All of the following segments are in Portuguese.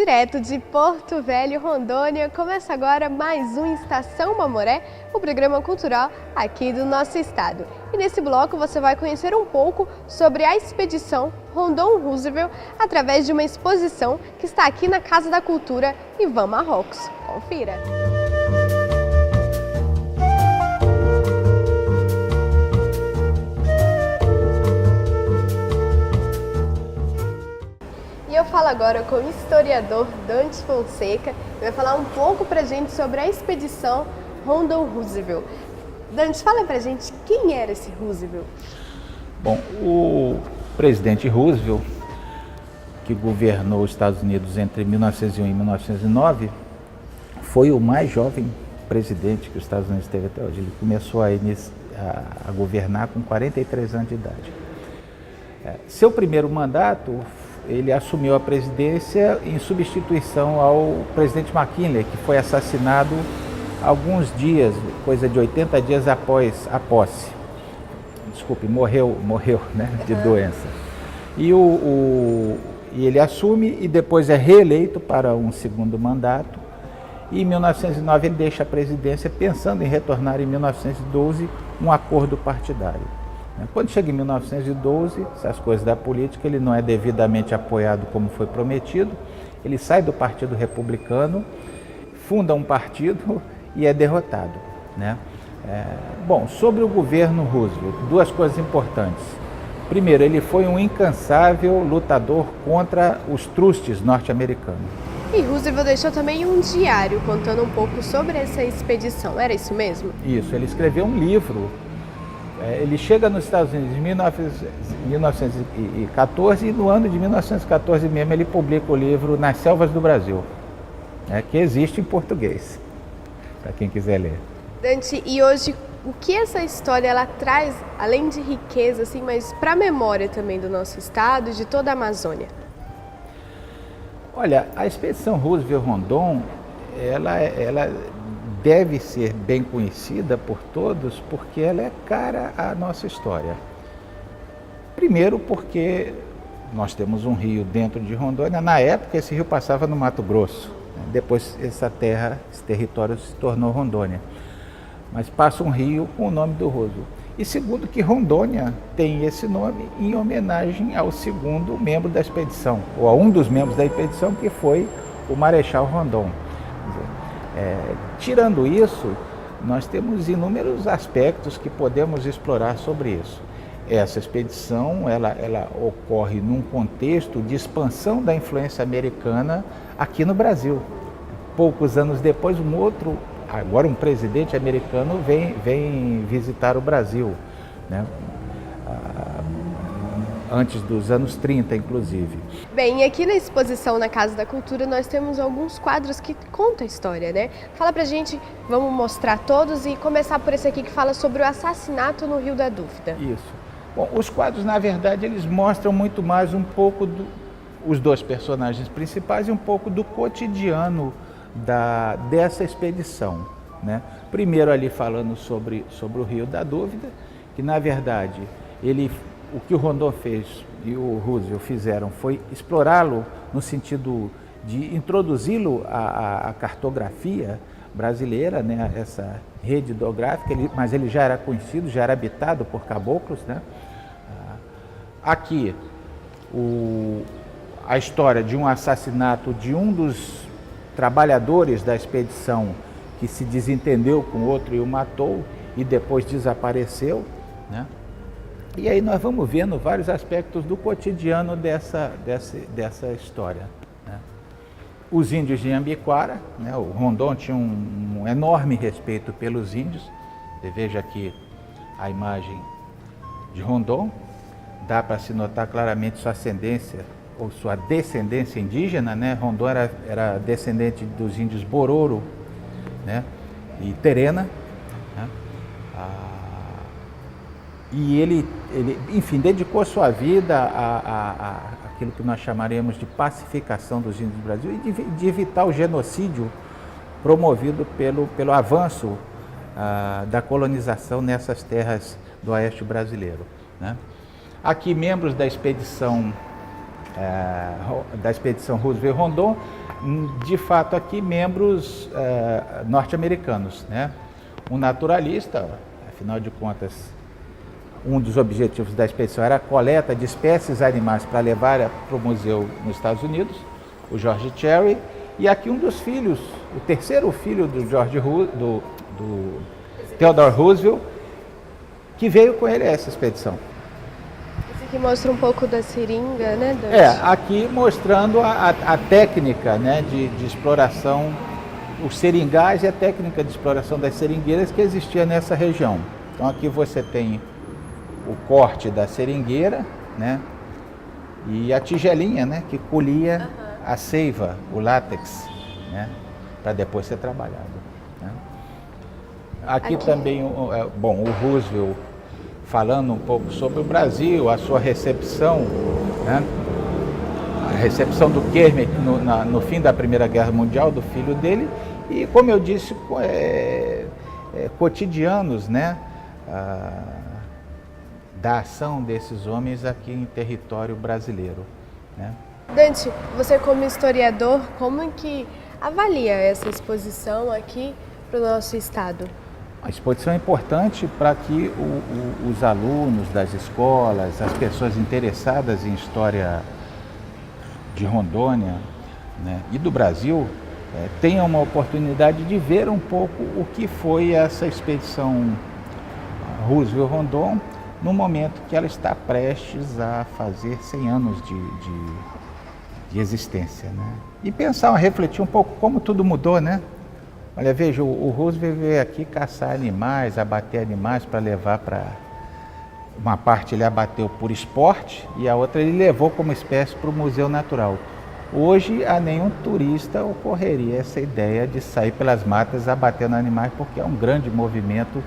Direto de Porto Velho, Rondônia, começa agora mais um Estação Mamoré, o programa cultural aqui do nosso estado. E nesse bloco você vai conhecer um pouco sobre a expedição Rondon Roosevelt através de uma exposição que está aqui na Casa da Cultura Ivan Marrocos. Confira! Eu falo agora com o historiador Dante Fonseca, que vai falar um pouco pra gente sobre a expedição Rondon Roosevelt. Dante, fala pra gente quem era esse Roosevelt. Bom, o presidente Roosevelt, que governou os Estados Unidos entre 1901 e 1909, foi o mais jovem presidente que os Estados Unidos teve até hoje. Ele começou a governar com 43 anos de idade. Seu primeiro mandato, ele assumiu a presidência em substituição ao presidente McKinley, que foi assassinado alguns dias, coisa de 80 dias após a posse. Desculpe, morreu, né, de doença. E ele assume e depois é reeleito para um segundo mandato. E em 1909 ele deixa a presidência pensando em retornar em 1912 um acordo partidário. Quando chega em 1912, essas coisas da política, ele não é devidamente apoiado como foi prometido, ele sai do Partido Republicano, funda um partido e é derrotado, né? Bom, sobre o governo Roosevelt, duas coisas importantes. Primeiro, ele foi um incansável lutador contra os trustes norte-americanos. E Roosevelt deixou também um diário contando um pouco sobre essa expedição, era isso mesmo? Isso, ele escreveu um livro. Ele chega nos Estados Unidos em 1914 e no ano de 1914 mesmo ele publica o livro Nas Selvas do Brasil, que existe em português, para quem quiser ler. Dante, e hoje o que essa história ela traz, além de riqueza, assim, mas para a memória também do nosso estado e de toda a Amazônia? Olha, a expedição Roosevelt-Rondon, ela deve ser bem conhecida por todos porque ela é cara à nossa história. Primeiro porque nós temos um rio dentro de Rondônia, na época esse rio passava no Mato Grosso, depois esse território se tornou Rondônia, mas passa um rio com o nome do Roosevelt. E segundo que Rondônia tem esse nome em homenagem ao segundo membro da expedição, ou a um dos membros da expedição, que foi o Marechal Rondon. Tirando isso, nós temos inúmeros aspectos que podemos explorar sobre isso. Essa expedição, ela ocorre num contexto de expansão da influência americana aqui no Brasil. Poucos anos depois, agora um presidente americano vem visitar o Brasil, né? Antes dos anos 30, inclusive. Bem, aqui na exposição na Casa da Cultura nós temos alguns quadros que contam a história, né? Fala pra gente, vamos mostrar todos e começar por esse aqui que fala sobre o assassinato no Rio da Dúvida. Isso. Bom, os quadros, na verdade, eles mostram muito mais um pouco os dois personagens principais e um pouco do cotidiano dessa expedição, né? Primeiro ali falando sobre o Rio da Dúvida, que na verdade o que o Rondon fez e o Roosevelt fizeram foi explorá-lo no sentido de introduzi-lo à cartografia brasileira, né, essa rede hidrográfica, mas ele já era conhecido, já era habitado por caboclos, né? Aqui, a história de um assassinato de um dos trabalhadores da expedição que se desentendeu com o outro e o matou e depois desapareceu, né? E aí nós vamos vendo vários aspectos do cotidiano dessa história, né? Os índios de Ambiquara, né? O Rondon tinha um enorme respeito pelos índios. Você veja aqui a imagem de Rondon, dá para se notar claramente sua ascendência ou sua descendência indígena, né? Rondon era descendente dos índios Bororo, né? E Terena, né? E ele, enfim, dedicou sua vida àquilo que nós chamaremos de pacificação dos índios do Brasil e de evitar o genocídio promovido pelo avanço da colonização nessas terras do oeste brasileiro, né? Aqui, membros da expedição da expedição Roosevelt-Rondon, de fato aqui membros norte-americanos, né? Um naturalista, afinal de contas, um dos objetivos da expedição era a coleta de espécies animais para levar para o museu nos Estados Unidos, o George Cherry, e aqui um dos filhos, o terceiro filho do do Theodore Roosevelt, que veio com ele a essa expedição. Esse aqui mostra um pouco da seringa, né? Aqui mostrando a técnica, né, de exploração, os seringais e a técnica de exploração das seringueiras que existia nessa região. Então aqui você tem o corte da seringueira, né, e a tigelinha, né, que colhia a seiva, o látex, né, para depois ser trabalhado. Né. Aqui também, bom, o Roosevelt falando um pouco sobre o Brasil, a sua recepção, né, a recepção do Kermit no fim da Primeira Guerra Mundial, do filho dele, e como eu disse, cotidianos, né, da ação desses homens aqui em território brasileiro, né. Dante, você como historiador, como que avalia essa exposição aqui para o nosso estado? A exposição é importante para que os alunos das escolas, as pessoas interessadas em história de Rondônia, né, e do Brasil, tenham uma oportunidade de ver um pouco o que foi essa expedição Roosevelt-Rondon no momento que ela está prestes a fazer 100 anos de existência, né? E pensar, refletir um pouco como tudo mudou, né? Olha, veja, o Roosevelt veio aqui caçar animais, abater animais para levar para... Uma parte ele abateu por esporte e a outra ele levou como espécie para o Museu Natural. Hoje, a nenhum turista ocorreria essa ideia de sair pelas matas abatendo animais, porque é um grande movimento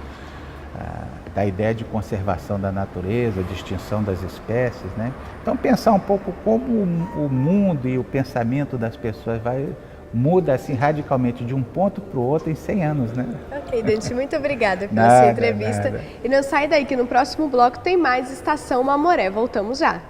da ideia de conservação da natureza, de extinção das espécies, né? Então, pensar um pouco como o mundo e o pensamento das pessoas muda assim radicalmente de um ponto para o outro em 100 anos, né? Ok, Dante, muito obrigada pela sua entrevista. E não sai daí que no próximo bloco tem mais Estação Mamoré. Voltamos já.